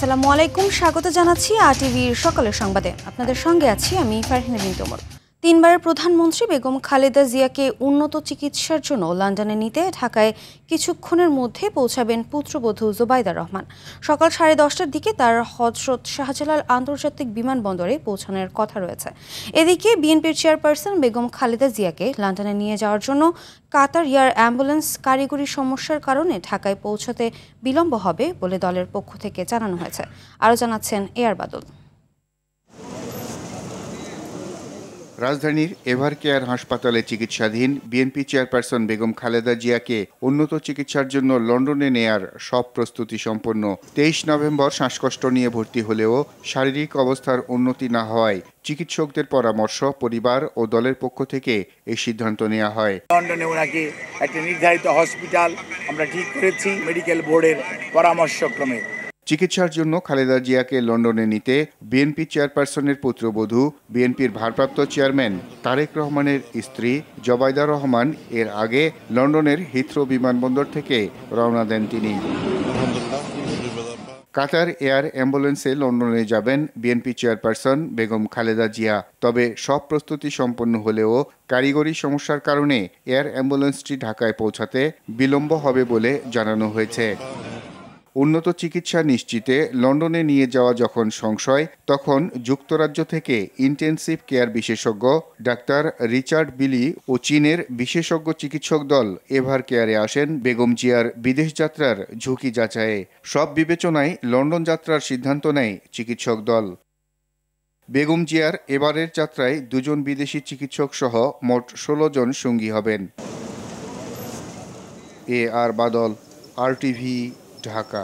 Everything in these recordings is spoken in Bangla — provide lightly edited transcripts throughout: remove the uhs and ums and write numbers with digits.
আসসালামু আলাইকুম, স্বাগত জানাচ্ছি আরটিভির সকালের সংবাদে। আপনাদের সঙ্গে আছি আমি ফারহিনা বিন তোমর। তিনবারের প্রধানমন্ত্রী বেগম খালেদা জিয়াকে উন্নত চিকিৎসার জন্য লন্ডনে নিতে ঢাকায় কিছুক্ষণের মধ্যে পৌঁছাবেন পুত্রবধূ জোবাইদা রহমান। সকাল 10:30টার দিকে তার হযরত শাহজালাল আন্তর্জাতিক বিমানবন্দরে পৌঁছানোর কথা রয়েছে। এদিকে বিএনপির চেয়ারপারসন বেগম খালেদা জিয়াকে লন্ডনে নিয়ে যাওয়ার জন্য কাতার এয়ার অ্যাম্বুলেন্স কারিগরি সমস্যার কারণে ঢাকায় পৌঁছাতে বিলম্ব হবে বলে দলের পক্ষ থেকে জানানো হয়েছে। আরও জানাচ্ছেন এয়ার বাদল। রাজধানীর এভারকেয়ার হাসপাতালে চিকিৎসাধীন বিএনপি চেয়ারপারসন বেগম খালেদা জিয়াকে উন্নত চিকিৎসার জন্য লন্ডনে নেয়ার সব প্রস্তুতি সম্পন্ন। 23 নভেম্বর শ্বাসকষ্ট নিয়ে ভর্তি হলেও শারীরিক অবস্থার উন্নতি না হওয়ায় চিকিৎসকদের পরামর্শ, পরিবার ও দলের পক্ষ থেকে এই সিদ্ধান্ত নেওয়া হয়। লন্ডনে ওনাকে একটা নির্ধারিত হসপিটাল আমরা ঠিক করেছি মেডিকেল বোর্ডের পরামর্শক্রমে। চিকিৎসার জন্য খালেদা জিয়াকে লন্ডনে নিতে বিএনপি চেয়ারপারসনের পুত্রবধূ বিএনপির ভারপ্রাপ্ত চেয়ারম্যান তারেক রহমানের স্ত্রী জোবাইদা রহমান এর আগে লন্ডনের হিথ্রো বিমানবন্দর থেকে রওনা দেন তিনি। কাতার এয়ার অ্যাম্বুলেন্সে লন্ডনে যাবেন বিএনপি চেয়ারপারসন বেগম খালেদা জিয়া। তবে সব প্রস্তুতি সম্পন্ন হলেও কারিগরি সমস্যার কারণে এয়ার অ্যাম্বুলেন্সটি ঢাকায় পৌঁছাতে বিলম্ব হবে বলে জানানো হয়েছে। উন্নত চিকিৎসা নিশ্চিতে লন্ডনে নিয়ে যাওয়া যখন সংশয়, তখন যুক্তরাজ্য থেকে ইন্টেনসিভ কেয়ার বিশেষজ্ঞ ডাক্তার রিচার্ড বিলি ও চীনের বিশেষজ্ঞ চিকিৎসক দল এভার কেয়ারে আসেন বেগম জিয়ার বিদেশ যাত্রার ঝুঁকি যাচাইয়ে। সব বিবেচনায় লন্ডন যাত্রার সিদ্ধান্ত নেয় চিকিৎসক দল। বেগম জিয়ার এবারের যাত্রায় 2 জন বিদেশি চিকিৎসক সহ মোট 16 জন সঙ্গী হবেন। এআর বাদল, আরটিভি, ঢাকা।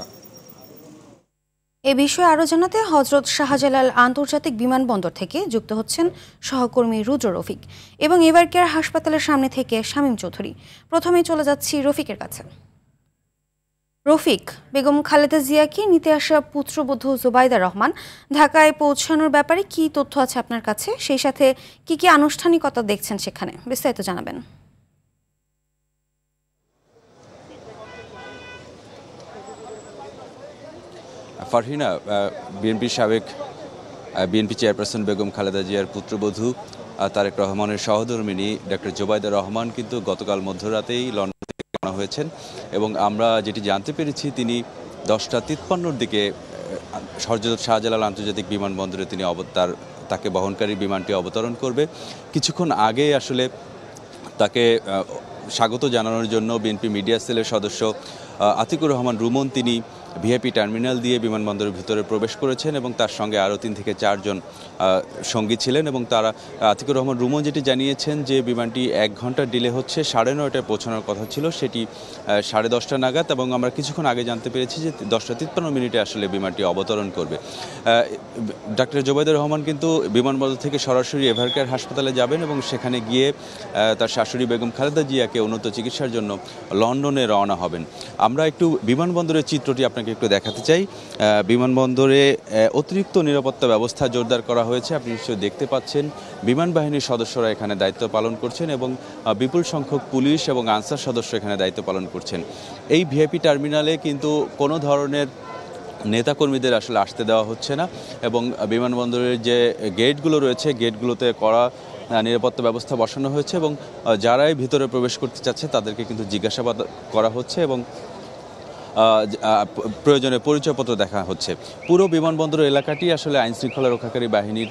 এ বিষয়ে আরও জানাতে হযরত শাহজালাল আন্তর্জাতিক বিমানবন্দর থেকে যুক্ত হচ্ছেন সহকর্মী রুদ্র রফিক এবং এভারকেয়ার হাসপাতালের সামনে থেকে শামীম চৌধুরী। প্রথমেই চলে যাচ্ছি রফিকের কাছে। রফিক, বেগম খালেদা জিয়াকে নিতে আসা পুত্রবধূ জোবাইদা রহমান ঢাকায় পৌঁছানোর ব্যাপারে কি তথ্য আছে আপনার কাছে? সেই সাথে কি কি আনুষ্ঠানিকতা দেখছেন সেখানে, বিস্তারিত জানাবেন। ফারহিনা, বিএনপি চেয়ারপারসন বেগম খালেদা জিয়ার পুত্রবধূ তারেক রহমানের সহধর্মিণী ডক্টর জোবাইদা রহমান কিন্তু গতকাল মধ্যরাতেই লন্ডন থেকে রওনা হয়েছেন এবং আমরা যেটি জানতে পেরেছি তিনি 10:53 দিকে হযরত শাহজালাল আন্তর্জাতিক বিমানবন্দরে তিনি তাকে বহনকারী বিমানটি অবতরণ করবে। কিছুক্ষণ আগে আসলে তাকে স্বাগত জানানোর জন্য বিএনপি মিডিয়া সেলের সদস্য আতিকুর রহমান রুমন তিনি ভিআইপি টার্মিনাল দিয়ে বিমানবন্দরের ভিতরে প্রবেশ করেছেন এবং তার সঙ্গে আরও 3 থেকে 4 জন সঙ্গী ছিলেন এবং তারা আতিকুর রহমান রুমন যেটি জানিয়েছেন যে বিমানটি 1 ঘন্টা ডিলে হচ্ছে, 9:30টায় পৌঁছানোর কথা ছিল, সেটি 10:30 নাগাদ এবং আমরা কিছুক্ষণ আগে জানতে পেরেছি যে 10:53 আসলে বিমানটি অবতরণ করবে। ডাক্তার জোবাইদা রহমান কিন্তু বিমানবন্দর থেকে সরাসরি এভারকেয়ার হাসপাতালে যাবেন এবং সেখানে গিয়ে তার শাশুড়ি বেগম খালেদা জিয়াকে উন্নত চিকিৎসার জন্য লন্ডনে রওনা হবেন। আমরা একটু বিমানবন্দরের চিত্রটি আপনাকে একটু দেখাতে চাই। বিমানবন্দরে অতিরিক্ত নিরাপত্তা ব্যবস্থা জোরদার করা হয়েছে। আপনি নিশ্চয়ই দেখতে পাচ্ছেন বিমান বাহিনীর সদস্যরা এখানে দায়িত্ব পালন করছেন এবং বিপুল সংখ্যক পুলিশ এবং আনসার সদস্য এখানে দায়িত্ব পালন করছেন। এই ভিআইপি টার্মিনালে কিন্তু কোনো ধরনের নেতাকর্মীদের আসলে আসতে দেওয়া হচ্ছে না এবং বিমানবন্দরের যে গেটগুলো রয়েছে গেটগুলোতে কড়া নিরাপত্তা ব্যবস্থা বসানো হয়েছে এবং যারাই ভিতরে প্রবেশ করতে চাচ্ছে তাদেরকে কিন্তু জিজ্ঞাসাবাদ করা হচ্ছে এবং প্রয়োজনে পরিচয়পত্র দেখা হচ্ছে। পুরো বিমানবন্দর এলাকাটি আসলে আইনশৃঙ্খলা রক্ষাকারী বাহিনীর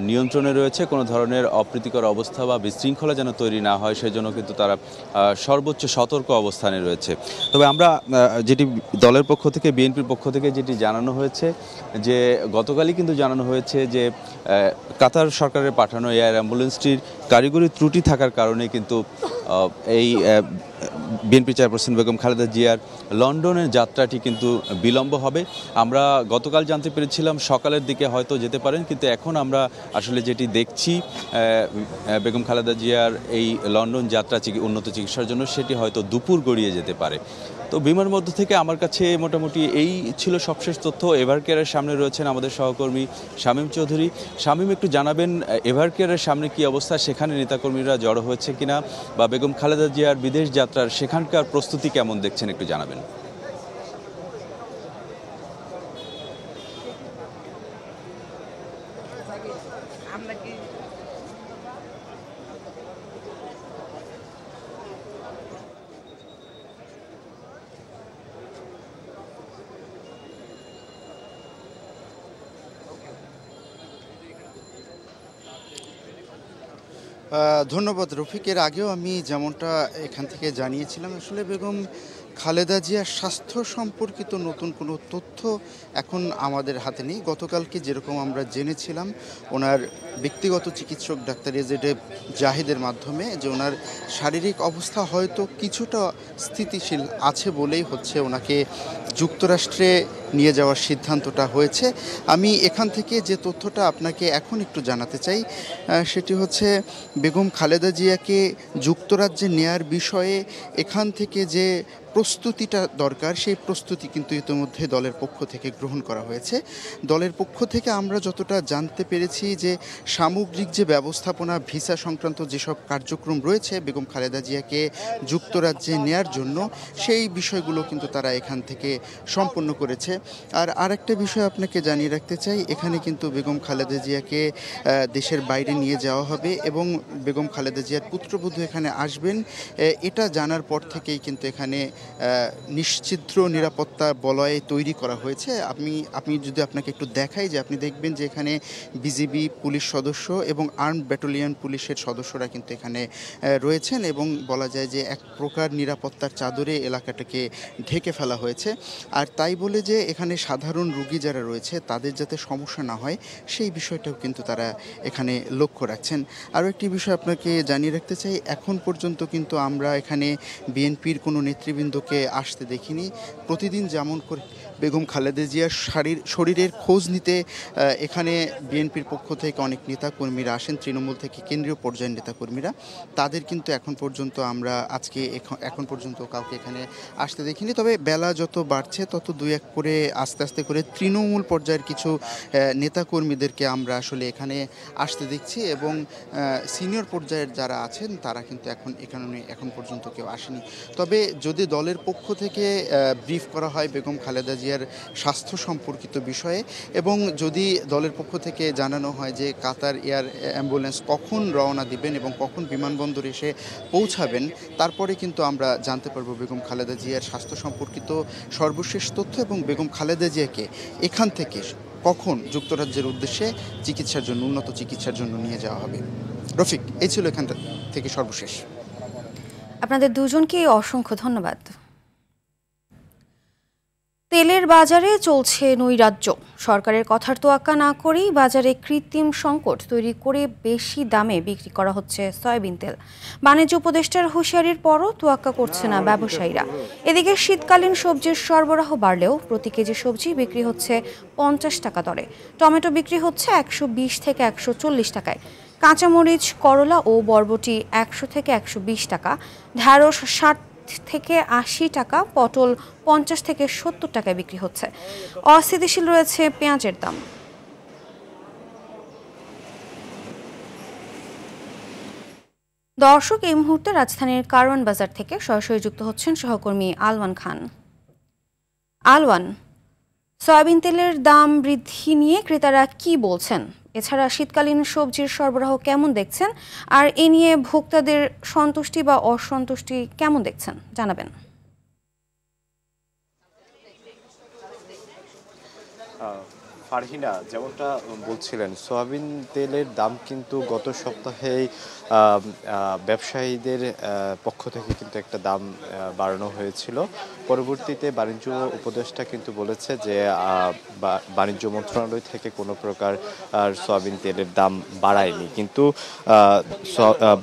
নিয়ন্ত্রণে রয়েছে। কোনো ধরনের অপ্রীতিকর অবস্থা বা বিশৃঙ্খলা যেন তৈরি না হয় সেজন্য কিন্তু তারা সর্বোচ্চ সতর্ক অবস্থানে রয়েছে। তবে আমরা যেটি দলের পক্ষ থেকে বিএনপির পক্ষ থেকে যেটি জানানো হয়েছে যে গতকালই কিন্তু জানানো হয়েছে যে কাতার সরকারের পাঠানো এয়ার অ্যাম্বুলেন্সটির কারিগরি ত্রুটি থাকার কারণে কিন্তু এই বিএনপি চেয়ারপারসন বেগম খালেদা জিয়ার লন্ডনের যাত্রাটি কিন্তু বিলম্ব হবে। আমরা গতকাল জানতে পেরেছিলাম সকালের দিকে হয়তো যেতে পারেন, কিন্তু এখন আমরা আসলে যেটি দেখছি বেগম খালেদা জিয়ার এই লন্ডন যাত্রা উন্নত চিকিৎসার জন্য সেটি হয়তো দুপুর গড়িয়ে যেতে পারে। তো বিমানবন্দর থেকে আমার কাছে মোটামুটি এই ছিল সবশেষ তথ্য। এভারকেয়ারের সামনে রয়েছেন আমাদের সহকর্মী শামীম চৌধুরী। শামীম, একটু জানাবেন এভারকেয়ারের সামনে কি অবস্থা, সেখানে নেতাকর্মীরা জড়ো হয়েছে কিনা বা বেগম খালেদা জিয়ার বিদেশ যাত্রার সেখানকার প্রস্তুতি কেমন দেখছেন, একটু জানাবেন। আমরা কি ধন্যবাদ রফিক। এর আগেও আমি যেমনটা এখান থেকে জানিয়েছিলাম, আসলে বেগম খালেদা জিয়ার স্বাস্থ্য সম্পর্কিত নতুন কোনো তথ্য এখন আমাদের হাতে নেই। গতকালকে যেরকম আমরা জেনেছিলাম ওনার ব্যক্তিগত চিকিৎসক ডাক্তার এজেড জাহিদের মাধ্যমে যে ওনার শারীরিক অবস্থা হয়তো কিছুটা স্থিতিশীল আছে বলেই হচ্ছে ওনাকে যুক্তরাষ্ট্রে নিয়ে যাওয়ার সিদ্ধান্তটা হয়েছে। আমি এখান থেকে যে তথ্যটা আপনাকে এখন একটু জানাতে চাই সেটি হচ্ছে বেগম খালেদা জিয়াকে যুক্তরাজ্যে নেয়ার বিষয়ে এখান থেকে যে প্রস্তুতিটা দরকার সেই প্রস্তুতি কিন্তু ইতিমধ্যে দলের পক্ষ থেকে গ্রহণ করা হয়েছে। দলের পক্ষ থেকে আমরা যতটা জানতে পেরেছি যে সামগ্রিক যে ব্যবস্থাপনা ভিসা সংক্রান্ত যেসব কার্যক্রম রয়েছে বেগম খালেদা জিয়াকে যুক্তরাজ্যে নেয়ার জন্য সেই বিষয়গুলো কিন্তু তারা এখান থেকে সম্পন্ন করেছে। আর আরেকটা বিষয় আপনাকে জানিয়ে রাখতে চাই, এখানে কিন্তু বেগম খালেদা জিয়াকে দেশের বাইরে নিয়ে যাওয়া হবে এবং বেগম খালেদা জিয়ার পুত্রবধূ এখানে আসবেন। এটা জানার পর থেকেই কিন্তু এখানে নিশ্চিদ্র নিরাপত্তা বলয় তৈরি করা হয়েছে। আমি যদি আপনাকে একটু দেখাই যে আপনি দেখবেন যে এখানে বিজিবি পুলিশ সদস্য এবং আর্মড ব্যাটালিয়ন পুলিশের সদস্যরা কিন্তু এখানে রয়েছেন এবং বলা যায় যে এক প্রকার নিরাপত্তার চাদরে এলাকাটাকে ঢেকে ফেলা হয়েছে। আর তাই বলে যে এখানে সাধারণ রোগী যারা রয়েছে তাদের যাতে সমস্যা না হয় সেই বিষয়টাও কিন্তু তারা এখানে লক্ষ্য রাখছেন। আরও একটি বিষয় আপনাকে জানিয়ে রাখতে চাই, এখন পর্যন্ত কিন্তু আমরা এখানে বিএনপির কোনো নেতৃবৃন্দকে আসতে দেখিনি। প্রতিদিন যেমন করে বেগম খালেদা জিয়ার শরীরের খোঁজ নিতে এখানে বিএনপির পক্ষ থেকে অনেক নেতাকর্মীরা আসেন, তৃণমূল থেকে কেন্দ্রীয় পর্যায়ের নেতাকর্মীরা, তাদের কিন্তু এখন পর্যন্ত কাউকে এখানে আসতে দেখিনি। তবে বেলা যত বাড়ছে তত দুই এক করে আস্তে আস্তে করে তৃণমূল পর্যায়ের কিছু নেতাকর্মীদেরকে আমরা আসলে এখানে আসতে দেখছি এবং সিনিয়র পর্যায়ের যারা আছেন তারা কিন্তু এখন পর্যন্ত কেউ আসেনি। তবে যদি দলের পক্ষ থেকে ব্রিফ করা হয় বেগম খালেদা জিয়ার স্বাস্থ্য সম্পর্কিত বিষয়ে এবং যদি দলের পক্ষ থেকে জানানো হয় যে কাতার এয়ার অ্যাম্বুলেন্স কখন রওনা দিবেন এবং কখন বিমানবন্দরে এসে পৌঁছাবেন, তারপরে কিন্তু আমরা জানতে পারবো বেগম খালেদা জিয়ার স্বাস্থ্য সম্পর্কিত সর্বশেষ তথ্য এবং বেগম খালেদা জিয়াকে এখান থেকে কখন যুক্তরাজ্যের উদ্দেশ্যে উন্নত চিকিৎসার জন্য নিয়ে যাওয়া হবে। রফিক, এই ছিল এখান থেকে সর্বশেষ। আপনাদের দুজনকে অসংখ্য ধন্যবাদ। তেলের বাজারে চলছে নৈরাজ্য। সরকারের কথার তোয়াক্কা না করেই বাজারে কৃত্রিম সংকট তৈরি করে বেশি দামে বিক্রি করা হচ্ছে সয়াবিন তেল। বাণিজ্য উপদেষ্টার হুঁশিয়ারির পরও তোয়াক্কা করছে না ব্যবসায়ীরা। এদিকে শীতকালীন সবজির সরবরাহ বাড়লেও প্রতি কেজি সবজি বিক্রি হচ্ছে 50 টাকা দরে। টমেটো বিক্রি হচ্ছে 120 থেকে 140 টাকায়। কাঁচামরিচ, করলা ও বরবটি 100 থেকে 120 টাকা, ঢ্যাঁড়স 60 থেকে 80 টাকা, পটল 50 থেকে 70 টাকায় বিক্রি হচ্ছে। অস্থিতিশীল রয়েছে পেঁয়াজের দাম। দর্শক, এই মুহূর্তে রাজধানীর কারওয়ান বাজার থেকে সরাসরি যুক্ত হচ্ছেন সহকর্মী আলওয়ান খান। আলওয়ান, সয়াবিন তেলের দাম বৃদ্ধি নিয়ে ক্রেতারা কি বলছেন? এছাড়া শীতকালীন সবজির সরবরাহ কেমন দেখছেন, আর এ নিয়ে ভোক্তাদের সন্তুষ্টি বা অসন্তুষ্টি কেমন দেখছেন জানাবেন। ফারহিনা, যেমনটা বলছিলেন, সয়াবিন তেলের দাম কিন্তু গত সপ্তাহেই ব্যবসায়ীদের পক্ষ থেকে কিন্তু একটা দাম বাড়ানো হয়েছিল। পরবর্তীতে বাণিজ্য উপদেষ্টা কিন্তু বলেছে যে বাণিজ্য মন্ত্রণালয় থেকে কোনো প্রকার সয়াবিন তেলের দাম বাড়ায়নি, কিন্তু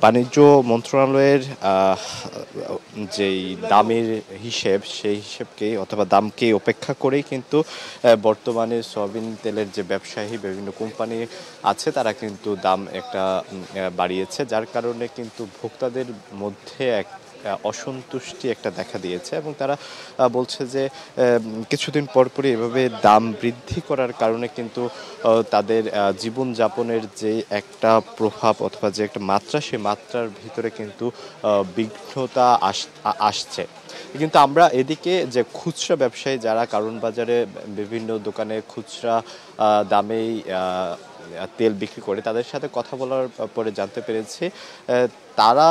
বাণিজ্য মন্ত্রণালয়ের যেই দামের হিসেব সেই হিসেবকেই অথবা দামকে উপেক্ষা করেই কিন্তু বর্তমানে সয়াবিন তেলের যে ব্যবসায়ী বিভিন্ন কোম্পানি আছে তারা কিন্তু দাম একটা বাড়িয়েছে, যার কারণে কিন্তু ভোক্তাদের মধ্যে এক অসন্তুষ্টি একটা দেখা দিয়েছে এবং তারা বলছে যে কিছুদিন পরপরই এভাবে দাম বৃদ্ধি করার কারণে কিন্তু তাদের জীবনযাপনের যে একটা প্রভাব অথবা যে একটা মাত্রা, সেই মাত্রার ভিতরে কিন্তু বিঘ্নতা আসছে। কিন্তু আমরা এদিকে যে খুচরা ব্যবসায়ী যারা কারওয়ান বাজারে বিভিন্ন দোকানে খুচরা দামেই তেল বিক্রি করে, তাদের সাথে কথা বলার পরে জানতে পেরেছি তারা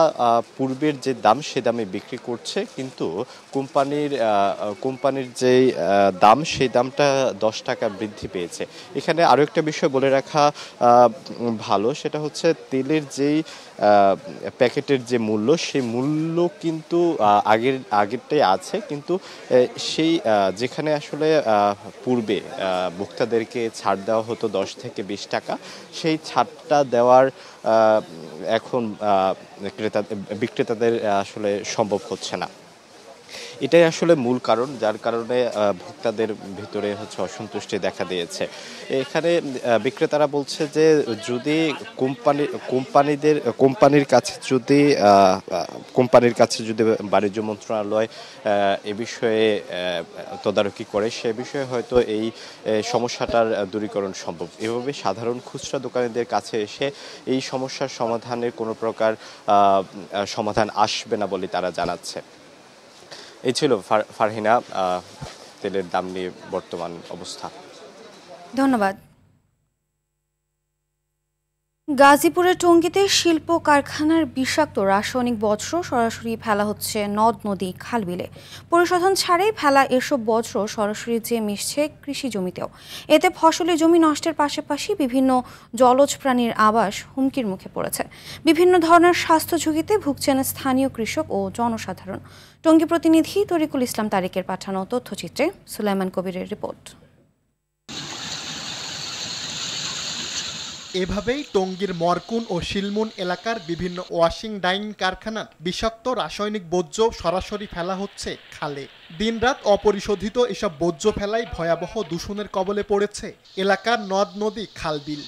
পূর্বের যে দাম সে দামে বিক্রি করছে, কিন্তু কোম্পানির যে দাম সেই দামটা 10 টাকা বৃদ্ধি পেয়েছে। এখানে আরও একটা বিষয় বলে রাখা ভালো, সেটা হচ্ছে তেলের যেই প্যাকেটের যে মূল্য সেই মূল্য কিন্তু আগেরটাই আছে, কিন্তু সেই যেখানে আসলে পূর্বে ভোক্তাদেরকে ছাড় দেওয়া হতো 10 থেকে 20 টাকা, সেই ছাড়টা দেওয়ার এখন বিক্রেতাদের আসলে সম্ভব হচ্ছে না। এটাই আসলে মূল কারণ, যার কারণে ভোক্তাদের ভিতরে অসন্তুষ্টি দেখা দিয়েছে। এখানে বিক্রেতারা বলছে যে যদি কোম্পানির কাছে যদি বাণিজ্য মন্ত্রণালয় এ বিষয়ে তদারকি করে, সে বিষয়ে হয়তো এই সমস্যাটার দূরীকরণ সম্ভব। এভাবে সাধারণ খুচরা দোকানীদের কাছে এসে এই সমস্যার সমাধানের কোনো প্রকার সমাধান আসবে না বলে তারা জানাচ্ছে। এই ছিল ফারহিনা তেলের দাম নিয়ে বর্তমান অবস্থা। ধন্যবাদ। গাজীপুরের টঙ্গীতে শিল্প কারখানার বিষাক্ত রাসায়নিক বর্জ্য সরাসরি ফেলা হচ্ছে নদ নদী খালবিলে। পরিশোধন ছাড়াই ফেলা এসব বর্জ্য সরাসরি যেয়ে মিশছে কৃষি জমিতেও। এতে ফসলি জমি নষ্টের পাশাপাশি বিভিন্ন জলজ প্রাণীর আবাস হুমকির মুখে পড়েছে। বিভিন্ন ধরনের স্বাস্থ্য ঝুঁকিতে ভুগছেন স্থানীয় কৃষক ও জনসাধারণ। টঙ্গী প্রতিনিধি তরিকুল ইসলাম তারিকের পাঠানো তথ্যচিত্রে সুলাইমান কবিরের রিপোর্ট। এভাবেই টঙ্গীর মরকুন ও শিলমুন এলাকার বিভিন্ন ওয়াশিং ডাইং কারখানার বিষাক্ত রাসায়নিক বর্জ্য সরাসরি ফেলা হচ্ছে খালে। দিনরাত অপরিশোধিত এসব বর্জ্য ফেলায় ভয়াবহ দূষণের কবলে পড়েছে এলাকার নদ নদী খালবিল।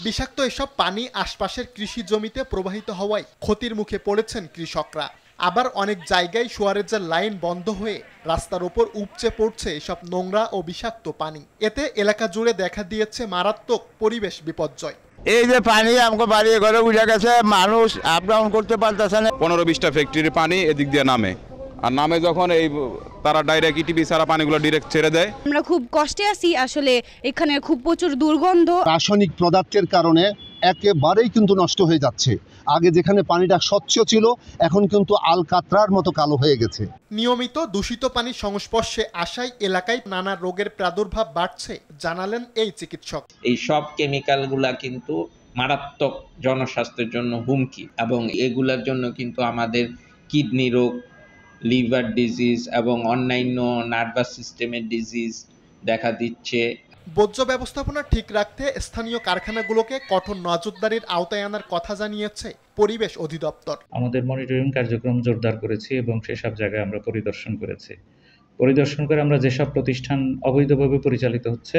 বিষাক্ত এসব পানি আশপাশের কৃষি জমিতে প্রবাহিত হওয়ায় ক্ষতির মুখে পড়েছেন কৃষকরা। আবার অনেক জায়গায় সুয়ারেজের লাইন বন্ধ হয়ে রাস্তার ওপর উপচে পড়ছে এসব নোংরা ও বিষাক্ত পানি। এতে এলাকা জুড়ে দেখা দিয়েছে মারাত্মক পরিবেশ বিপর্যয়। এই যে পানি আমাকে বাড়ি ঘরে উঠে গেছে, মানুষ আপ ডাউন করতে পারতেছে না। 15-20টা ফ্যাক্টরির পানি এদিক দিয়ে নামে, আর নামে যখন এই তারা ডাইরেক্ট ইটিপি সারা পানিগুলো ডিরেক্ট ছেড়ে দেয়। আমরা খুব কষ্টে আছি, আসলে এখানে খুব প্রচুর দুর্গন্ধ। রাসায়নিক পদার্থের কারণে একেবারেই কিন্তু নষ্ট হয়ে যাচ্ছে। আগে যেখানে পানিটা স্বচ্ছ ছিল, এখন কিন্তু আলকাতরার মতো কালো হয়ে গেছে। নিয়মিত দূষিত পানির সংস্পর্শে আসায় এলাকায় নানা রোগের প্রাদুর্ভাব বাড়ছে, জানালেন এই চিকিৎসক। এই সব কেমিক্যালগুলা কিন্তু মারাত্মক জনস্বাস্থ্যের জন্য হুমকি, এবং এগুলার জন্য কিন্তু আমাদের কিডনি রোগ, লিভার ডিজিজ এবং অন্যান্য নার্ভাস সিস্টেমের ডিজিজ দেখা দিচ্ছে। বর্জ্য ব্যবস্থাপনা ঠিক রাখতে স্থানীয় কারখানাগুলোকে কঠোর নজরদারির আওতায় আনার কথা জানিয়েছে পরিবেশ অধিদপ্তর। আমাদের মনিটরিং কার্যক্রম জোরদার করেছি এবং সেসব জায়গায় আমরা পরিদর্শন করেছি। পরিদর্শন করে আমরা যেসব প্রতিষ্ঠান অবৈধভাবে পরিচালিত হচ্ছে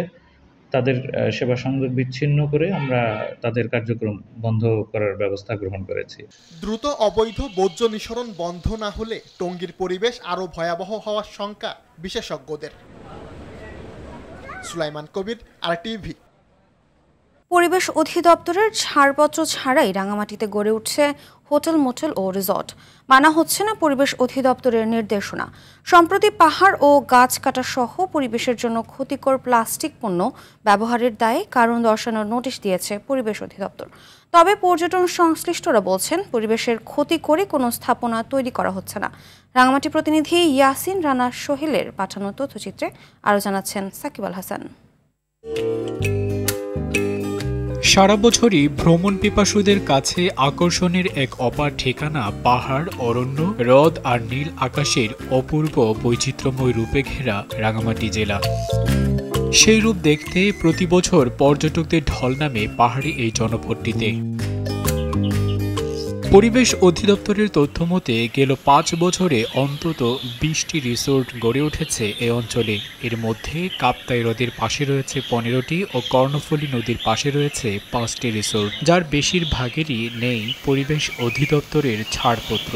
তাদের সেবা সংযোগ বিচ্ছিন্ন করে আমরা তাদের কার্যক্রম বন্ধ করার ব্যবস্থা গ্রহণ করেছি। দ্রুত অবৈধ বর্জ্য নিঃসরণ বন্ধ না হলে টঙ্গীর পরিবেশ আরও ভয়াবহ হওয়ার শঙ্কা বিশেষজ্ঞদের। সুলাইমান কবির, RTV। পরিবেশ অধিদপ্তরের ছাড়পত্র ছাড়াই রাঙামাটিতে গড়ে উঠছে হোটেল, মোটেল ও রিসর্ট। মানা হচ্ছে না পরিবেশ অধিদপ্তরের নির্দেশনা। সম্প্রতি পাহাড় ও গাছ কাটা সহ পরিবেশের জন্য ক্ষতিকর প্লাস্টিক পণ্য ব্যবহারের দায়ে কারণ দর্শানোর নোটিশ দিয়েছে পরিবেশ অধিদপ্তর। তবে পর্যটন সংশ্লিষ্টরা বলছেন পরিবেশের ক্ষতি করে কোনো স্থাপনা তৈরি করা হচ্ছে না। রাঙামাটি প্রতিনিধি ইয়াসিন রানা সোহেলের পাঠানো তথ্যচিত্রে আরও জানাচ্ছেন সাকিব আল হাসান। সারা বছরই ভ্রমণ পিপাসুদের কাছে আকর্ষণের এক অপার ঠিকানা পাহাড়, অরণ্য, হ্রদ আর নীল আকাশের অপূর্ব বৈচিত্র্যময় রূপে ঘেরা রাঙামাটি জেলা। সেই রূপ দেখতে প্রতি বছর পর্যটকদের ঢল নামে পাহাড়ি এই জনপদটিতে। পরিবেশ অধিদপ্তরের তথ্য মতে গেল 5 বছরে অন্তত 20টি রিসোর্ট গড়ে উঠেছে এ অঞ্চলে। এর মধ্যে কাপ্তাই হ্রদের পাশে রয়েছে 15টি ও কর্ণফুলী নদীর পাশে রয়েছে 5টি রিসোর্ট, যার বেশিরভাগেরই নেই পরিবেশ অধিদপ্তরের ছাড়পত্র।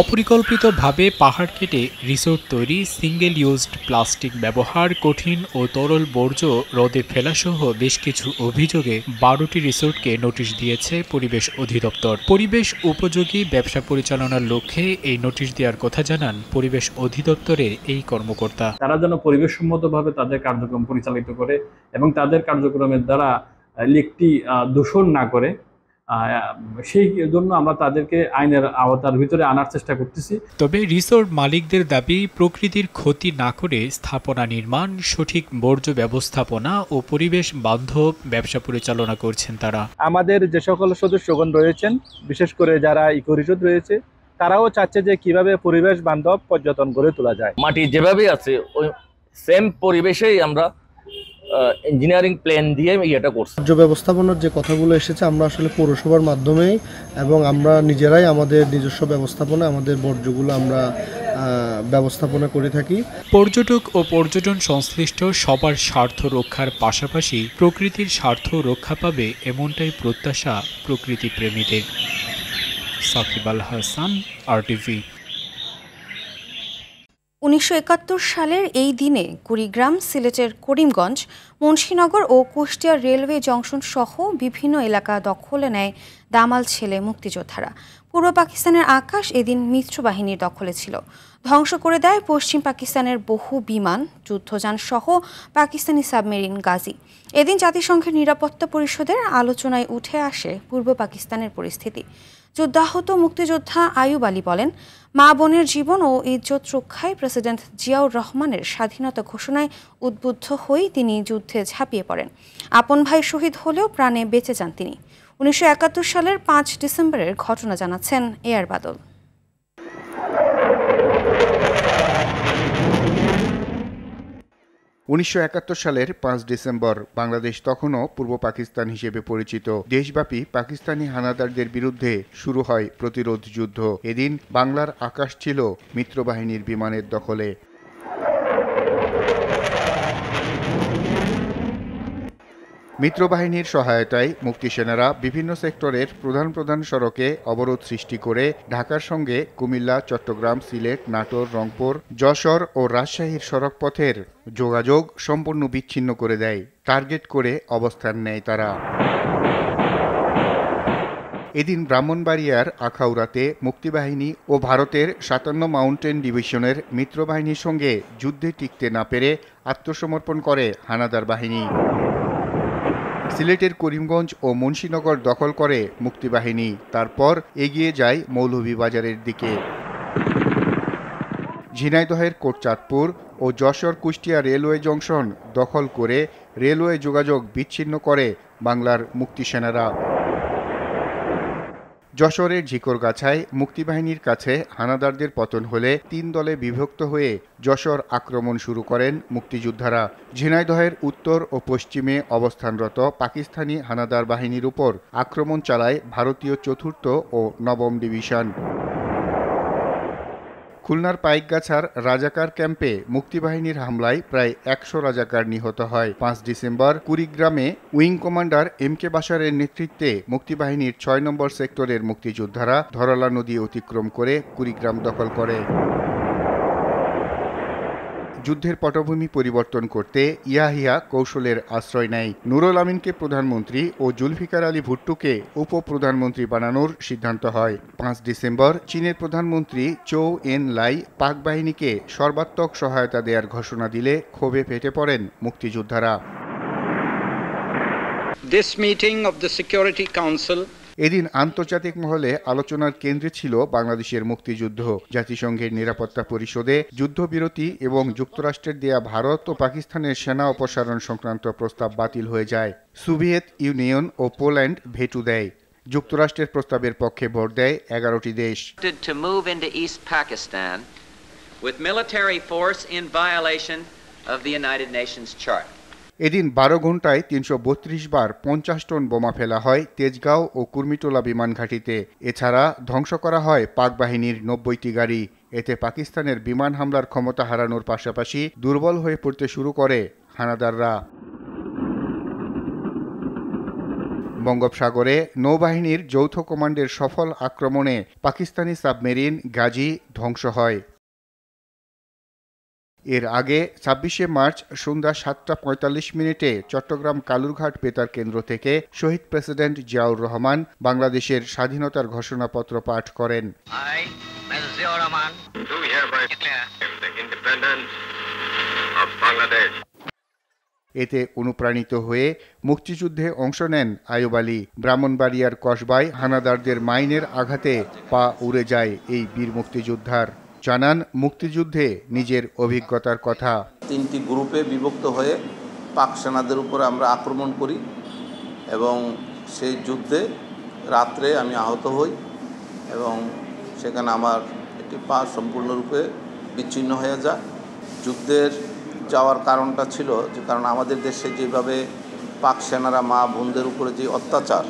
অপরিকল্পিতভাবে পাহাড় কেটে রিসোর্ট তৈরি, সিঙ্গেল ইউজড প্লাস্টিক ব্যবহার, কঠিন ও তরল বর্জ্য রোদে ফেলাসহ বেশ কিছু অভিযোগে 12টি রিসোর্টকে নোটিশ দিয়েছে পরিবেশ অধিদপ্তর। পরিবেশ উপযোগী ব্যবসা পরিচালনার লক্ষ্যে এই নোটিশ দেওয়ার কথা জানান পরিবেশ অধিদপ্তরের এই কর্মকর্তা। তারা যেন পরিবেশসম্মতভাবে তাদের কার্যক্রম পরিচালিত করে এবং তাদের কার্যক্রমের দ্বারা লেকটি দূষণ না করে, সেই জন্য আমরা তাদেরকে আইনের আওতার ভিতরে আনার চেষ্টা করতেছি। তবে রিসোর্ট মালিকদের দাবি, প্রকৃতির ক্ষতি না করে স্থাপনা নির্মাণ, সঠিক বর্জ্য ব্যবস্থাপনা ও পরিবেশ বান্ধব ব্যবসা পরিচালনা করছেন তারা। আমাদের যে সকল সদস্যগণ রয়েছেন, বিশেষ করে যারা ইকো রিসোর্ট রয়েছে, তারাও চাচ্ছে যে কিভাবে পরিবেশ বান্ধব পর্যটন গড়ে তোলা যায়। মাটি যেভাবে আছে ওই সেম পরিবেশেই আমরা ইঞ্জিনিয়ারিং প্ল্যান দিয়ে এটা করছি। বর্জ্য ব্যবস্থাপনার যে কথাগুলো এসেছে, আমরা আসলে পৌরসভার মাধ্যমেই এবং আমরা নিজেরাই আমাদের নিজস্ব ব্যবস্থাপনা, আমাদের বর্জ্যগুলো আমরা ব্যবস্থাপনা করে থাকি। পর্যটক ও পর্যটন সংশ্লিষ্ট সবার স্বার্থ রক্ষার পাশাপাশি প্রকৃতির স্বার্থ রক্ষা পাবে, এমনটাই প্রত্যাশা প্রকৃতি প্রেমীদের। সাকিব আল হাসান, RTV। 1971 সালের এই দিনে কুড়িগ্রাম, সিলেটের করিমগঞ্জ, মুন্সিনগর ও কুষ্টিয়া রেলওয়ে জংশন সহ বিভিন্ন এলাকা দখলে নেয় দামাল ছেলে মুক্তিযোদ্ধারা। পূর্ব পাকিস্তানের আকাশ এদিন মিত্রবাহিনীর দখলে ছিল। ধ্বংস করে দেয় পশ্চিম পাকিস্তানের বহু বিমান, যুদ্ধযান সহ পাকিস্তানি সাবমেরিন গাজী। এদিন জাতিসংঘের নিরাপত্তা পরিষদের আলোচনায় উঠে আসে পূর্ব পাকিস্তানের পরিস্থিতি। যুদ্ধাহত মুক্তিযোদ্ধা আয়ুব আলী বলেন, মা বোনের জীবন ও ইজ্জত রক্ষায় প্রেসিডেন্ট জিয়াউর রহমানের স্বাধীনতা ঘোষণায় উদ্বুদ্ধ হয়ে তিনি যুদ্ধে ঝাঁপিয়ে পড়েন। আপন ভাই শহীদ হলেও প্রাণে বেঁচে যান তিনি। 1971 সালের 5 ডিসেম্বরের ঘটনা জানাচ্ছেন এয়ার বাদল। 1971 সালের 5 ডিসেম্বর বাংলাদেশ তখনও পূর্ব পাকিস্তান হিসেবে পরিচিত। দেশব্যাপী পাকিস্তানি হানাদারদের বিরুদ্ধে শুরু হয় প্রতিরোধ যুদ্ধ। এদিন বাংলার আকাশ ছিল মিত্রবাহিনীর বিমানের দখলে। মিত্রবাহিনীর সহায়তায় মুক্তিসেনারা বিভিন্ন সেক্টরের প্রধান সড়কে অবরোধ সৃষ্টি করে ঢাকার সঙ্গে কুমিল্লা, চট্টগ্রাম, সিলেট, নাটোর, রংপুর, যশোর ও রাজশাহীর সড়কপথের যোগাযোগ সম্পূর্ণ বিচ্ছিন্ন করে দেয়। টার্গেট করে অবস্থান নেয় তারা। এদিন ব্রাহ্মণবাড়িয়ার আখাউড়াতে মুক্তিবাহিনী ও ভারতের 57 মাউন্টেন ডিভিশনের মিত্রবাহিনীর সঙ্গে যুদ্ধে টিকতে না পেরে আত্মসমর্পণ করে হানাদার বাহিনী। সিলেটের করিমগঞ্জ ও মুন্সিনগর দখল করে মুক্তিবাহিনী। তারপর এগিয়ে যায় মৌলভীবাজারের দিকে। ঝিনাইদহের কোটচাঁদপুর ও যশোর কুষ্টিয়া রেলওয়ে জংশন দখল করে রেলওয়ে যোগাযোগ বিচ্ছিন্ন করে বাংলার মুক্তিসেনারা। যশোরের ঝিকরগাছায় মুক্তিবাহিনীর কাছে হানাদারদের পতন হলে 3 দলে বিভক্ত হয়ে যশোর আক্রমণ শুরু করেন মুক্তিযোদ্ধারা। ঝিনাইদহের উত্তর ও পশ্চিমে অবস্থানরত পাকিস্তানি হানাদার বাহিনীর উপর আক্রমণ চালায় ভারতীয় 4র্থ ও 9ম ডিভিশন। খুলনার পাইকগাছার রাজাকার ক্যাম্পে মুক্তিবাহিনীর হামলায় প্রায় 100 রাজাকার নিহত হয়। 5 ডিসেম্বর কুড়িগ্রামে উইং কমান্ডার MK বাশারের নেতৃত্বে মুক্তিবাহিনীর 6 নম্বর সেক্টরের মুক্তিযোদ্ধারা ধরলা নদী অতিক্রম করে কুড়িগ্রাম দখল করে। যুদ্ধের পটভূমি পরিবর্তন করতে ইয়াহিয়া কৌশলের আশ্রয় নেয়। নুরুল আমিনকে প্রধানমন্ত্রী ও জুলফিকার আলী ভুট্টোকে উপপ্রধানমন্ত্রী বানানোর সিদ্ধান্ত হয়। 5 ডিসেম্বর চীনের প্রধানমন্ত্রী চৌ এন লাই পাক বাহিনীকে সর্বাত্মক সহায়তা দেওয়ার ঘোষণা দিলে ক্ষোভে ফেটে পড়েন মুক্তিযোদ্ধারা। This meeting of the Security Council এদিন আন্তর্জাতিক মহলে আলোচনার কেন্দ্রে ছিল বাংলাদেশের মুক্তিযুদ্ধ। জাতিসংঘের নিরাপত্তা পরিষদে যুদ্ধবিরতি এবং যুক্তরাষ্ট্রের দেয়া ভারত ও পাকিস্তানের সেনা অপসারণ সংক্রান্ত প্রস্তাব বাতিল হয়ে যায়। সোভিয়েত ইউনিয়ন ও পোল্যান্ড ভেটো দেয়। যুক্তরাষ্ট্রের প্রস্তাবের পক্ষে ভোট দেয় 11টি দেশ। To move into East Pakistan with military force in violation of the United Nations Charter. এদিন 12 ঘন্টায় 332 বার 50 টন বোমা ফেলা হয় তেজগাঁও ও কুর্মিটোলা বিমান ঘাঁটিতে। এছাড়া ধ্বংস করা হয় পাক বাহিনীর 90টি গাড়ি। এতে পাকিস্তানের বিমান হামলার ক্ষমতা হারানোর পাশাপাশি দুর্বল হয়ে পড়তে শুরু করে হানাদাররা। বঙ্গোপসাগরে নৌবাহিনীর যৌথ কমান্ডের সফল আক্রমণে পাকিস্তানি সাবমেরিন গাজী ধ্বংস হয়। এর আগে ২৬শে মার্চ সন্ধ্যা ৭টা ৪৫ চট্টগ্রাম কালুরঘাট বেতার কেন্দ্র থেকে শহীদ প্রেসিডেন্ট জিয়াউর রহমান বাংলাদেশের স্বাধীনতার ঘোষণাপত্র পাঠ করেন। এতে অনুপ্রাণিত হয়ে মুক্তিযুদ্ধে অংশ নেন আইয়ুব আলী। ব্রাহ্মণবাড়িয়ার কসবায় হানাদারদের মাইনের আঘাতে পা উড়ে যায় এই বীর মুক্তিযোদ্ধার। জানান মুক্তিযুদ্ধে নিজের অভিজ্ঞতার কথা। 3টি গ্রুপে বিভক্ত হয়ে পাক সেনাদের উপর আমরা আক্রমণ করি এবং সেই যুদ্ধে রাত্রে আমি আহত হই এবং সেখানে আমার একটি পা সম্পূর্ণরূপে বিচ্ছিন্ন হয়ে যায়। যুদ্ধের যাওয়ার কারণটা ছিল যে কারণ আমাদের দেশে যেভাবে পাক সেনারা মা বোনদের উপরে যে অত্যাচার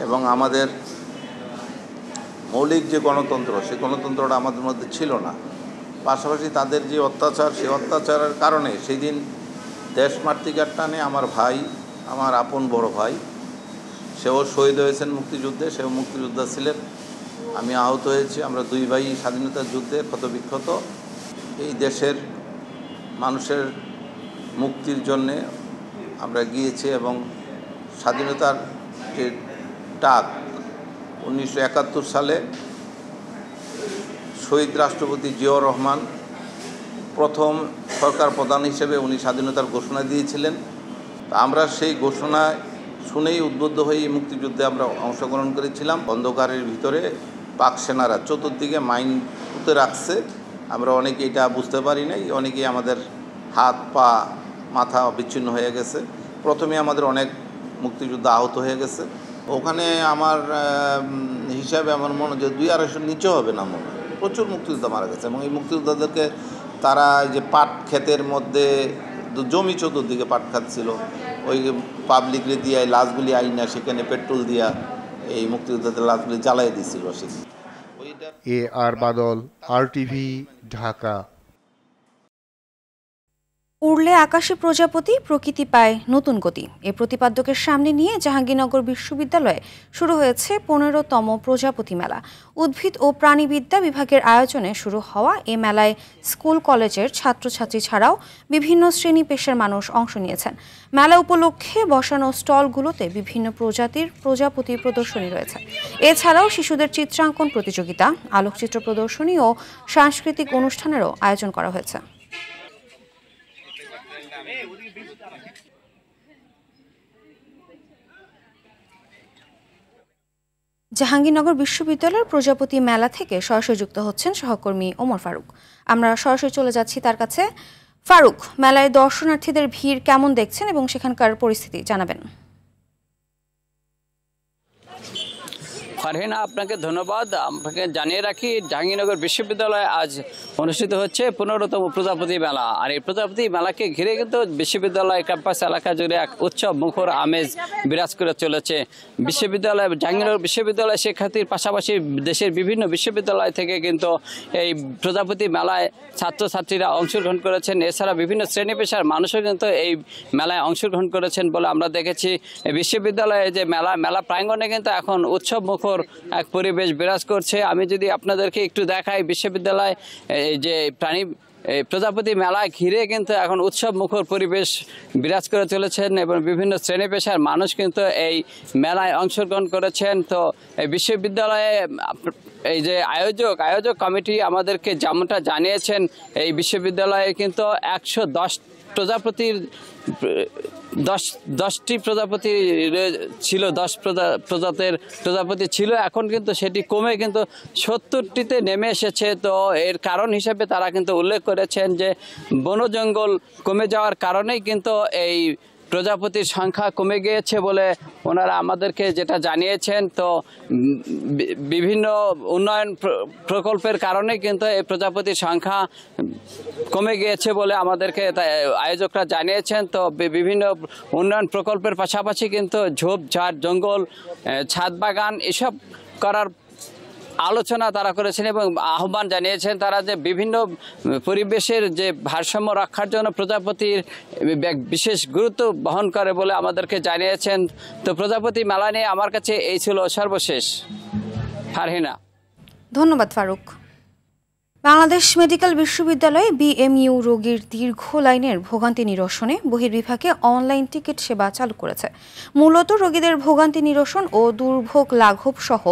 এবং আমাদের মৌলিক যে গণতন্ত্র সেই গণতন্ত্রটা আমাদের মধ্যে ছিল না। পাশাপাশি তাদের যে অত্যাচার সেই অত্যাচারের কারণে সেই দিন দেশমাতৃকার টানে আমার ভাই, আমার আপন বড় ভাই, সেও শহীদ হয়েছেন মুক্তিযুদ্ধে, সেও মুক্তিযোদ্ধা ছিলেন। আমি আহত হয়েছি। আমরা দুই ভাই স্বাধীনতার যুদ্ধে ক্ষতবিক্ষত। এই দেশের মানুষের মুক্তির জন্যে আমরা গিয়েছি এবং স্বাধীনতার যে ডাক 1971 সালে শহীদ রাষ্ট্রপতি জিয়াউর রহমান প্রথম সরকার প্রধান হিসেবে উনি স্বাধীনতার ঘোষণা দিয়েছিলেন। আমরা সেই ঘোষণা শুনেই উদ্বুদ্ধ হয়ে এই মুক্তিযুদ্ধে আমরা অংশগ্রহণ করেছিলাম। অন্ধকারের ভিতরে পাক সেনারা চতুর্দিকে মাইন পুঁতে রাখছে। আমরা অনেকে এটা বুঝতে পারি নাই, অনেকেই আমাদের হাত পা মাথা বিচ্ছিন্ন হয়ে গেছে। প্রথমে আমাদের অনেক মুক্তিযোদ্ধা আহত হয়ে গেছে। ওখানে আমার হিসাবে আমার মনে হয় যে 200-250 নিচে হবে না মনে হয়। প্রচুর মুক্তিযোদ্ধা মারা গেছে এবং এই মুক্তিযোদ্ধাদেরকে তারা যে পাট ক্ষেতের মধ্যে জমি চতুর্দিকে পাট খাত ছিল, ওই পাবলিকরে দিয়ে লাশগুলি আইনা সেখানে পেট্রোল দিয়া এই মুক্তিযোদ্ধাদের লাশগুলি জ্বালাই দিয়েছিল সেদিন। আর বাদল, RTV, ঢাকা। উড়লে আকাশে প্রজাপতি, প্রকৃতি পায় নতুন গতি। এই প্রতিপাদ্যকে সামনে নিয়ে জাহাঙ্গীরনগর বিশ্ববিদ্যালয়ে শুরু হয়েছে 15তম প্রজাপতি মেলা। উদ্ভিদ ও প্রাণীবিদ্যা বিভাগের আয়োজনে শুরু হওয়া এ মেলায় স্কুল কলেজের ছাত্রছাত্রী ছাড়াও বিভিন্ন শ্রেণী পেশার মানুষ অংশ নিয়েছেন। মেলা উপলক্ষে বসানো স্টলগুলোতে বিভিন্ন প্রজাতির প্রজাপতি প্রদর্শনী রয়েছে। এছাড়াও শিশুদের চিত্রাঙ্কন প্রতিযোগিতা, আলোকচিত্র প্রদর্শনী ও সাংস্কৃতিক অনুষ্ঠানেরও আয়োজন করা হয়েছে। জাহাঙ্গীরনগর বিশ্ববিদ্যালয়ের প্রজাপতি মেলা থেকে সরাসরি যুক্ত হচ্ছেন সহকর্মী ওমর ফারুক। আমরা সরাসরি চলে যাচ্ছি তার কাছে। ফারুক, মেলায় দর্শনার্থীদের ভিড় কেমন দেখছেন এবং সেখানকার পরিস্থিতি জানাবেন। ফারহিনা, আপনাকে ধন্যবাদ। আপনাকে জানিয়ে রাখি, জাহাঙ্গীরনগর বিশ্ববিদ্যালয়ে আজ অনুষ্ঠিত হচ্ছে 15তম প্রজাপতি মেলা। আর এই প্রজাপতি মেলাকে ঘিরে কিন্তু বিশ্ববিদ্যালয় ক্যাম্পাস এলাকা জুড়ে এক উৎসব মুখর আমেজ বিরাজ করে চলেছে। জাহাঙ্গীরনগর বিশ্ববিদ্যালয় শিক্ষার্থীর পাশাপাশি দেশের বিভিন্ন বিশ্ববিদ্যালয় থেকে কিন্তু এই প্রজাপতি মেলায় ছাত্রছাত্রীরা অংশগ্রহণ করেছেন। এছাড়া বিভিন্ন শ্রেণী পেশার মানুষও কিন্তু এই মেলায় অংশগ্রহণ করেছেন বলে আমরা দেখেছি। বিশ্ববিদ্যালয়ে যে মেলা প্রাঙ্গণে কিন্তু এখন উৎসব মুখর এক পরিবেশ বিরাজ করছে। আমি যদি আপনাদেরকে একটু দেখাই, বিশ্ববিদ্যালয় যে প্রজাপতি মেলা ঘিরে কিন্তু এখন উৎসব মুখর পরিবেশ বিরাজ করে চলেছেন এবং বিভিন্ন শ্রেণী পেশার মানুষ কিন্তু এই মেলায় অংশগ্রহণ করেছেন। তো এই বিশ্ববিদ্যালয়ে এই যে আয়োজক কমিটি আমাদেরকে যেমনটা জানিয়েছেন, এই বিশ্ববিদ্যালয়ে কিন্তু 110 প্রজাপতির 10টি প্রজাপতি ছিল, 10 প্রজাতির প্রজাপতি ছিল। এখন কিন্তু সেটি কমে কিন্তু 70টিতে নেমে এসেছে। তো এর কারণ হিসেবে তারা কিন্তু উল্লেখ করেছেন যে বন জঙ্গল কমে যাওয়ার কারণেই কিন্তু এই প্রজাপতির সংখ্যা কমে গিয়েছে বলে ওনারা আমাদেরকে যেটা জানিয়েছেন। তো বিভিন্ন উন্নয়ন প্রকল্পের কারণে কিন্তু এই প্রজাপতির সংখ্যা কমে গিয়েছে বলে আমাদেরকে আয়োজকরা জানিয়েছেন। তো বিভিন্ন উন্নয়ন প্রকল্পের পাশাপাশি কিন্তু ঝোপঝাড়, জঙ্গল, ছাদ বাগান এসব করার আলোচনা তারা করেছেন এবং আহ্বান জানিয়েছেন তারা যে বিভিন্ন পরিবেশের যে ভারসাম্য রক্ষার জন্য প্রজাপতির বিশেষ গুরুত্ব বহন করে বলে আমাদেরকে জানিয়েছেন। তো প্রজাপতি মেলা নিয়ে আমার কাছে এই ছিল সর্বশেষ। ফারহিনা। ধন্যবাদ ফারুক। বাংলাদেশ মেডিকেল বিশ্ববিদ্যালয়ে বিএমইউ রোগীর দীর্ঘ লাইনের ভোগান্তি নিরসনে বহির্বিভাগে অনলাইন টিকিট সেবা চালু করেছে। মূলত রোগীদের ভোগান্তি নিরসন ও দুর্ভোগ লাঘব সহ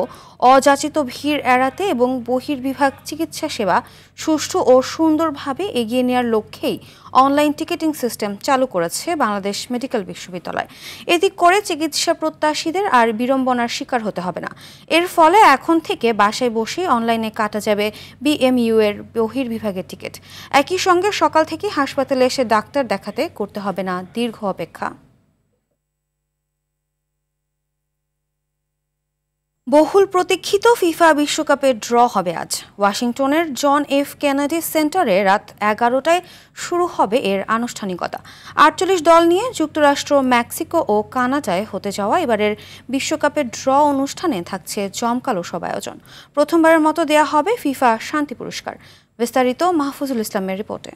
অযাচিত ভিড় এড়াতে এবং বহির্বিভাগ চিকিৎসা সেবা সুষ্ঠু ও সুন্দরভাবে এগিয়ে নেওয়ার লক্ষ্যেই অনলাইন টিকিটিং সিস্টেম চালু করেছে বাংলাদেশ মেডিকেল বিশ্ববিদ্যালয়। এতে করে চিকিৎসা প্রত্যাশীদের আর বিড়ম্বনার শিকার হতে হবে না। এর ফলে এখন থেকে বাসায় বসেই অনলাইনে কাটা যাবে বিএমইউ এর বহির্বিভাগের টিকিট। একই সঙ্গে সকাল থেকে হাসপাতালে এসে ডাক্তার দেখাতে করতে হবে না দীর্ঘ অপেক্ষা। বহুল প্রতীক্ষিত ফিফা বিশ্বকাপের ড্র হবে আজ। ওয়াশিংটনের জন এফ কেনেডি সেন্টারে রাত 11টায় শুরু হবে এর আনুষ্ঠানিকতা। 48 দল নিয়ে যুক্তরাষ্ট্র, মেক্সিকো ও কানাডায় হতে যাওয়া এবারের বিশ্বকাপের ড্র অনুষ্ঠানে থাকছে জমকালো সব আয়োজন। প্রথমবারের মতো দেয়া হবে ফিফা শান্তি পুরস্কার। বিস্তারিত মাহফুজুল ইসলামের রিপোর্টে।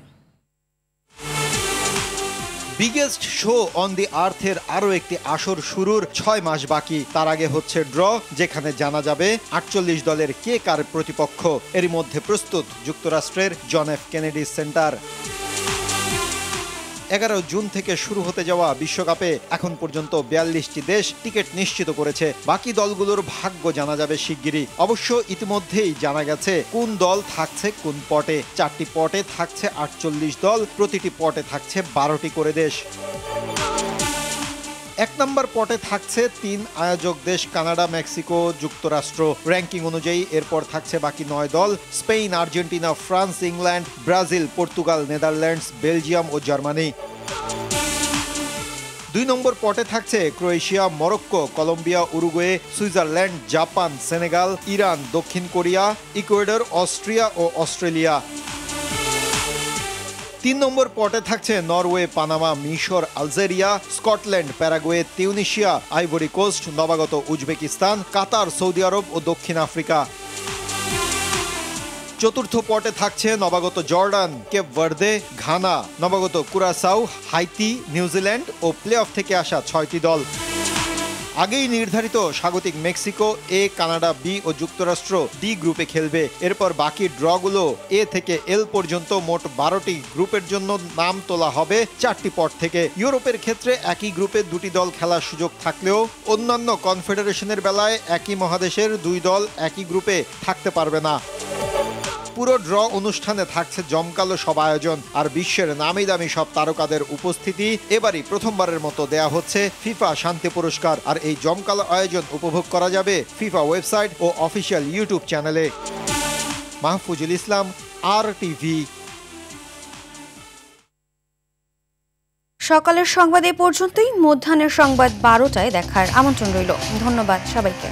বিগেস্ট শো অন দি আর্থের আরও একটি আসর শুরুর 6 মাস বাকি। তার আগে হচ্ছে ড্র, যেখানে জানা যাবে 48 দলের কে কার প্রতিপক্ষ। এর মধ্যে প্রস্তুত যুক্তরাষ্ট্রের John F Kennedy centre. 11 June থেকে শুরু হতে যাওয়া বিশ্বকাপে এখন পর্যন্ত 42টি দেশ টিকিট নিশ্চিত করেছে। বাকি দলগুলোর ভাগ্য জানা যাবে শিগগিরই। অবশ্য ইতিমধ্যেই জানা গেছে কোন দল থাকছে কোন পটে। 4টি পটে থাকছে 48 দল, প্রতিটি পটে থাকছে 12টি করে দেশ। 1 নম্বর পটে থাকছে 3 আয়োজক দেশ কানাডা, মেক্সিকো, যুক্তরাষ্ট্র। র্যাঙ্কিং অনুযায়ী এরপর থাকছে বাকি 9 দল: Spain, Argentina, France, England, Brazil, Portugal, Netherlands, Belgium ও জার্মানি। 2 নম্বর পটে থাকছে Croatia, Morocco, Colombia, Uruguay, Switzerland, Japan, Senegal, Iran, দক্ষিণ কোরিয়া, ইকুয়েডর, অস্ট্রিয়া ও অস্ট্রেলিয়া। 3 নম্বর পটে থাকছে নরওয়ে, পানামা, মিশর, Algeria, Scotland, Paraguay, Tunisia, Ivory Coast, নবাগত উজবেকিস্তান, কাতার, সৌদি আরব ও দক্ষিণ আফ্রিকা। 4র্থ পটে থাকছে নবাগত জর্ডান, কেপ ভার্দে, ঘানা, নবাগত কুরাসাও, Haiti, New Zealand O play of থেকে আসা 6টি দল। আগেই নির্ধারিত স্বাগতিক মেক্সিকো এ, কানাডা বি ও যুক্তরাষ্ট্র ডি গ্রুপে খেলবে। এরপর বাকি ড্রগুলো এ থেকে এল পর্যন্ত মোট 12টি গ্রুপের জন্য নাম তোলা হবে 4টি পট থেকে। ইউরোপের ক্ষেত্রে একই গ্রুপে 2টি দল খেলার সুযোগ থাকলেও অন্যান্য কনফেডারেশনের বেলায় একই মহাদেশের 2 দল একই গ্রুপে থাকতে পারবে না। পুরো ড্র অনুষ্ঠানে থাকছে জমকালো সব আয়োজন আর বিশ্বের নামি দামি সব তারকাদের উপস্থিতি। এবারই প্রথমবারের মতো দেয়া হচ্ছে ফিফা শান্তি পুরস্কার। আর এই জমকালো আয়োজন উপভোগ করা যাবে ফিফা ওয়েবসাইট ও অফিসিয়াল ইউটিউব চ্যানেলে। মাহফুজুল ইসলাম, RTV। সকালের সংবাদ এ পর্যন্তই। মধ্যাহ্নের সংবাদ 12টায় দেখার আমন্ত্রণ রইল। ধন্যবাদ সবাইকে।